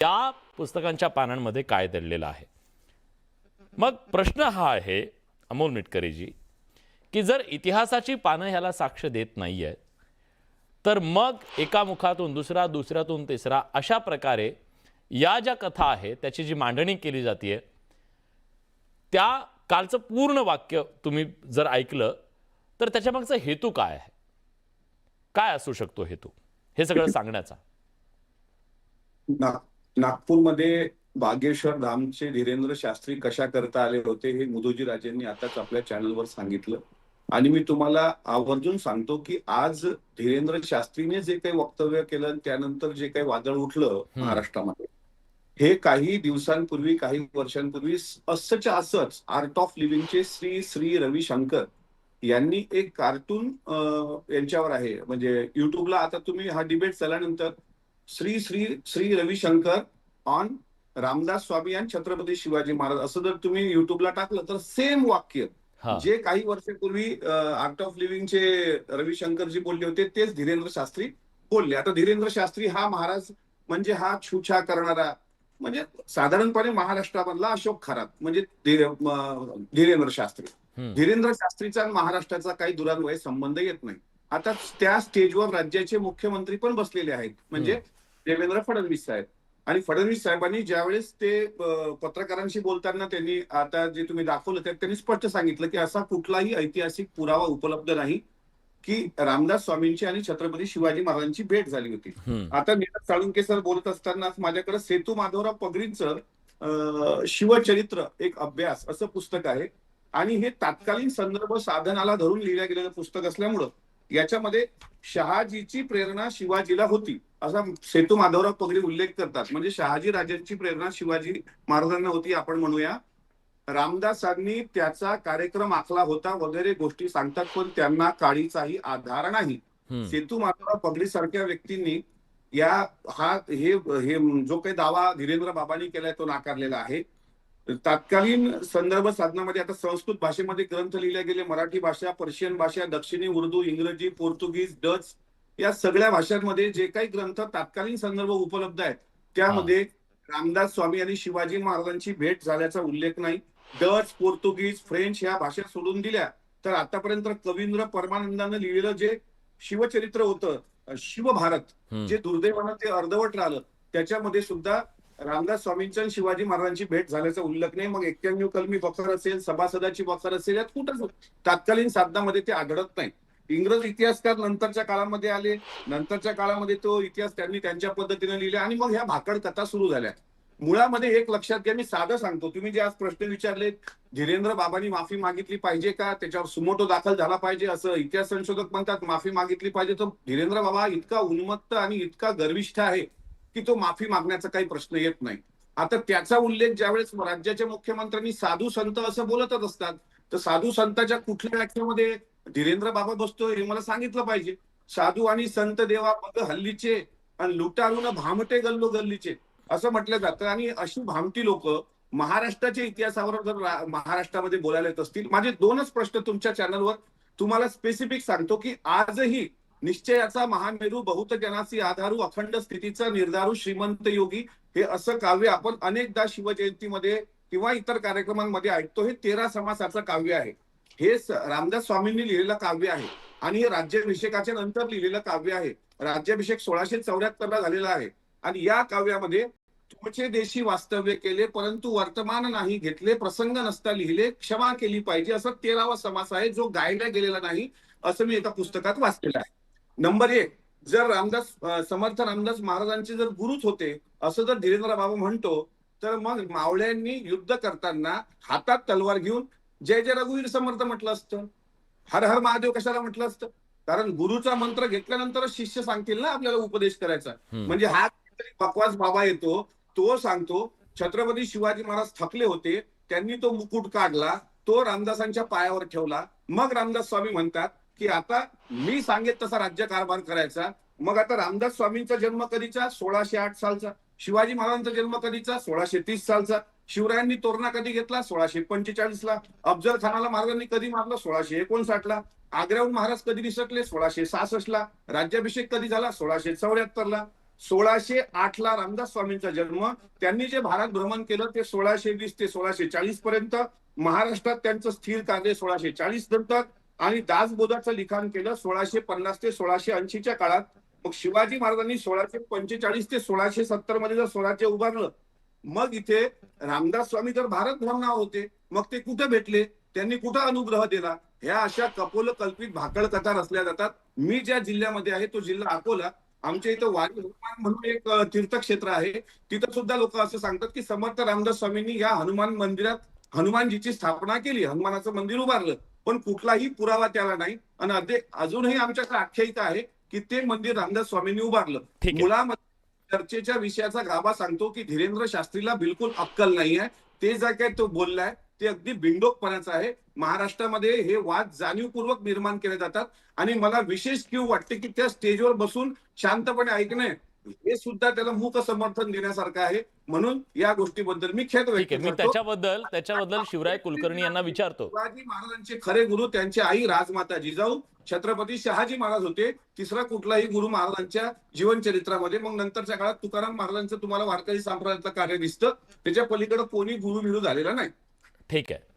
त्या पुस्तकांच्या पानांमध्ये काय दडलेलं आहे. मग प्रश्न हा आहे अमोल मिटकरीजी, की जर इतिहासाची पानं ह्याला साक्ष देत नाही आहेत, तर मग एका मुखातून दुसरा, दुसऱ्यातून तिसरा अशा प्रकारे या ज्या कथा आहेत त्याची जी मांडणी केली जाते, त्या कालचं पूर्ण वाक्य तुम्ही जर ऐकलं तर त्याच्यामागचा हेतू काय आहे, काय असू शकतो हेतू हे सगळं सांगण्याचा. नागपूरमध्ये बागेश्वर धामचे धीरेंद्र शास्त्री कशा करता आले होते हे मुदोजी राजेंनी आताच आपल्या चॅनलवर सांगितलं. आणि मी तुम्हाला आवर्जून सांगतो की आज धीरेंद्र शास्त्रीने जे काही वक्तव्य केलं त्यानंतर जे काही वादळ उठलं महाराष्ट्रामध्ये, हे काही दिवसांपूर्वी, काही वर्षांपूर्वी असंच्या असंच आर्ट ऑफ लिव्हिंगचे श्री श्री रविशंकर यांनी एक कार्टून यांच्यावर आहे, म्हणजे युट्यूबला आता तुम्ही हा डिबेट झाल्यानंतर श्री श्री श्री रविशंकर ऑन रामदास स्वामी आणि छत्रपती शिवाजी महाराज असं जर तुम्ही युट्यूबला टाकलं तर सेम वाक्य जे काही वर्षापूर्वी आर्ट ऑफ लिव्हिंगचे रविशंकरजी बोलले होते तेच धीरेंद्र शास्त्री बोलले. आता धीरेंद्र शास्त्री हा महाराज म्हणजे हा छुछा करणारा, म्हणजे साधारणपणे महाराष्ट्रामधला अशोक खरात म्हणजे धीरेंद्र शास्त्री. धीरेंद्र शास्त्रीचा महाराष्ट्राचा काही दुरान्वये संबंध येत नाही. आता त्या स्टेजवर राज्याचे मुख्यमंत्री पण बसलेले आहेत, म्हणजे देवेंद्र फडणवीस साहेब. आणि फडणवीस साहेबांनी ज्यावेळेस ते पत्रकारांशी बोलताना त्यांनी आता जे तुम्ही दाखवलं त्यात त्यांनी स्पष्ट सांगितलं की असा कुठलाही ऐतिहासिक पुरावा उपलब्ध नाही की रामदास स्वामींची आणि छत्रपती शिवाजी महाराजांची भेट झाली होती. आता नीरज साळुंके सर बोलत असताना माझ्याकडे सेतू माधवराव पगडींचं शिवचरित्र एक अभ्यास असं पुस्तक आहे आणि हे तात्कालीन संदर्भ साधनाला धरून लिहिलं गेलेलं पुस्तक असल्यामुळं याच्यामध्ये शहाजीची प्रेरणा शिवाजीला होती असा सेतू माधवराव पगडी उल्लेख करतात. म्हणजे शहाजी राजांची प्रेरणा शिवाजी महाराजांना होती आपण म्हणूया, रामदासांनी त्याचा कार्यक्रम आखला होता वगैरे गोष्टी सांगतात, पण त्यांना काळीचाही आधार नाही. सेतू माधवराव पगडी सारख्या व्यक्तींनी हे जो काही दावा धीरेंद्र बाबांनी केलाय तो नाकारलेला आहे. तत्कालीन संदर्भ साधनामध्ये आता संस्कृत भाषेमध्ये ग्रंथ लिहिले गेले, मराठी भाषा, पर्शियन भाषा, दक्षिणी उर्दू, इंग्रजी, पोर्तुगीज, डच या सगळ्या भाषांमध्ये जे काही ग्रंथ तत्कालीन संदर्भ उपलब्ध आहेत त्यामध्ये रामदास स्वामी आणि शिवाजी महाराजांची भेट झाल्याचा उल्लेख नाही. डच, पोर्तुगीज, फ्रेंच ह्या भाषा सोडून दिल्या तर आतापर्यंत कवींद्र परमानंदानं लिहिलेलं जे शिवचरित्र होतं शिवभारत, जे दुर्दैवानं ते अर्धवट राहिलं, त्याच्यामध्ये सुद्धा रामदास स्वामींच्या आणि शिवाजी महाराजांची भेट झाल्याचा उल्लेख नाही. मग 91 कलमी बखर असेल, सभासदाची बखर असेल, यात कुठं तात्कालीन साधनामध्ये ते आढळत नाही. इंग्रज इतिहासकार नंतरच्या काळामध्ये आले, नंतरच्या काळामध्ये तो इतिहास त्यांनी त्यांच्या पद्धतीने लिहिला आणि मग ह्या भाकड कथा सुरू झाल्या. मुळामध्ये एक लक्षात घ्या, मी साधं सांगतो, तुम्ही जे आज प्रश्न विचारले धीरेंद्र बाबांनी माफी मागितली पाहिजे का, त्याच्यावर सुमोटो दाखल झाला पाहिजे असं इतिहास संशोधक म्हणतात, माफी मागितली पाहिजे. तर धीरेंद्र बाबा इतका उन्मत्त आणि इतका गर्विष्ठ आहे की तो माफी मागण्याचा काही प्रश्न येत नाही. आता त्याचा उल्लेख ज्यावेळेस राज्याच्या मुख्यमंत्र्यांनी साधू संत असं बोलतच असतात, तर साधू संतांच्या कुठल्या व्याख्येमध्ये धीरेंद्र बाबा बसतोय हे मला सांगितलं पाहिजे. साधू आणि संत देवा मग हल्लीचे आणि लुटारून भामटे गल्लो गल्लीचे असं म्हटलं जातं. आणि अशी भामटी लोक महाराष्ट्राच्या इतिहासावर जर महाराष्ट्रामध्ये बोलायला येत असतील, माझे दोनच प्रश्न तुमच्या चॅनलवर तुम्हाला स्पेसिफिक सांगतो की आजही निश्चयाचा महामेरू, बहुत जनासी आधारू, अखंड स्थितीचा निर्धारू, श्रीमंत योगी हे असं काव्य आपण अनेकदा शिवजयंतीमध्ये किंवा इतर कार्यक्रमांमध्ये ऐकतो. हे 13 समासाचं काव्य आहे. हे रामदास स्वामींनी लिहिलेलं काव्य आहे आणि हे राज्याभिषेकाच्या नंतर लिहिलेलं काव्य आहे. राज्याभिषेक 1674 झालेला आहे आणि या काव्यामध्ये तुमचे देशी वास्तव्य केले परंतु वर्तमान नाही घेतले, प्रसंग नसता लिहिले, क्षमा केली पाहिजे असं 13वा समास आहे जो गायला गेलेला नाही असं मी एका पुस्तकात वाचलेलं आहे. नंबर 1, जर समर्थ रामदास महाराजांचे जर गुरुच होते असं जर धीरेंद्र बाबा म्हणतो, तर मग मावळ्यांनी युद्ध करताना हातात तलवार घेऊन जय जय रघुवीर समर्थ म्हटलं असतं, हर हर महादेव कशाला म्हटलं असतं? कारण गुरुचा मंत्र घेतल्यानंतर शिष्य सांगतील ना आपल्याला उपदेश करायचा. म्हणजे हा बकवास बाबा येतो, तो सांगतो छत्रपती शिवाजी महाराज थकले होते, त्यांनी तो मुकुट काढला, तो रामदासांच्या पायावर ठेवला. मग रामदास स्वामी म्हणतात की आता मी सांगेत तसा राज्य कारभार करायचा. मग आता रामदास स्वामींचा जन्म कधीचा? 1608 सालचा. शिवाजी महाराजांचा जन्म कधीचा? 1630 सालचा. शिवरायांनी तोरणा कधी घेतला? 1645 ला. अफजल खानाला महाराजांनी कधी मारलं? 1659 ला. आग्र्याहून महाराज कधी निसटले? 1666 ला. राज्याभिषेक कधी झाला? 1674 ला. 1608 ला रामदास स्वामींचा जन्म. त्यांनी जे भारत भ्रमण केलं ते 1620 ते 1640 पर्यंत. महाराष्ट्रात त्यांचं स्थिर कार्य 1640 नंतर. आणि दासबोधाचं लिखाण केलं 1650 ते 1680च्या काळात. मग शिवाजी महाराजांनी 1645 ते 1670 मध्ये जर स्वराज्य उभारलं, मग इथे रामदास स्वामी तर भारत भ्रमणावर होते, मग ते कुठे भेटले, त्यांनी कुठं अनुग्रह दिला, ह्या अशा कपोल कल्पित भाकड कथा रचल्या जातात. मी ज्या जिल्ह्यामध्ये आहे तो जिल्हा अकोला. आमच्या इथं वारी हनुमान म्हणून एक तीर्थक्षेत्र आहे. तिथं सुद्धा लोक असं सांगतात की समर्थ रामदास स्वामींनी या हनुमान मंदिरात हनुमानजीची स्थापना केली, हनुमानाचं मंदिर उभारलं, पण कुठलाही पुरावा त्याला नाही. आणि अजूनही आमच्याकडे आख्यायिका आहे की ते मंदिर रामदास स्वामींनी उभारलं. ठीक आहे. मुळामध्ये चर्चेच्या विषयाचा गाभा सांगतो की धीरेंद्र शास्त्रीला बिलकुल अक्कल नाही आहे. ते जे काही तो बोललाय ते अगदी बिंडोकपणाचं आहे. महाराष्ट्रामध्ये हे वाद जाणीवपूर्वक निर्माण केले जातात आणि मला विशेष कीव वाटते की त्या स्टेजवर बसून शांतपणे ऐकणे हे सुद्धा त्याला मूक समर्थन देण्यासारखं आहे. म्हणून या गोष्टीबद्दल मी खेद ठीक व्यक्त आहे, मी करतो. त्याच्याबद्दल शिवराय कुलकर्णी यांना विचारतो. शिवाजी महाराजांचे खरे गुरु त्यांची आई राजमाता जिजाऊ छत्रपती शहाजी महाराज होते. तिसरा कुठलाही गुरु महाराजांच्या जीवनचरित्रामध्ये. मग नंतरच्या काळात तुकाराम महाराजांचं तुम्हाला वारकरी संप्रदायातलं कार्य दिसतं. त्याच्या पलीकडे कोणी गुरु बिरु झालेला नाही. ठीक आहे.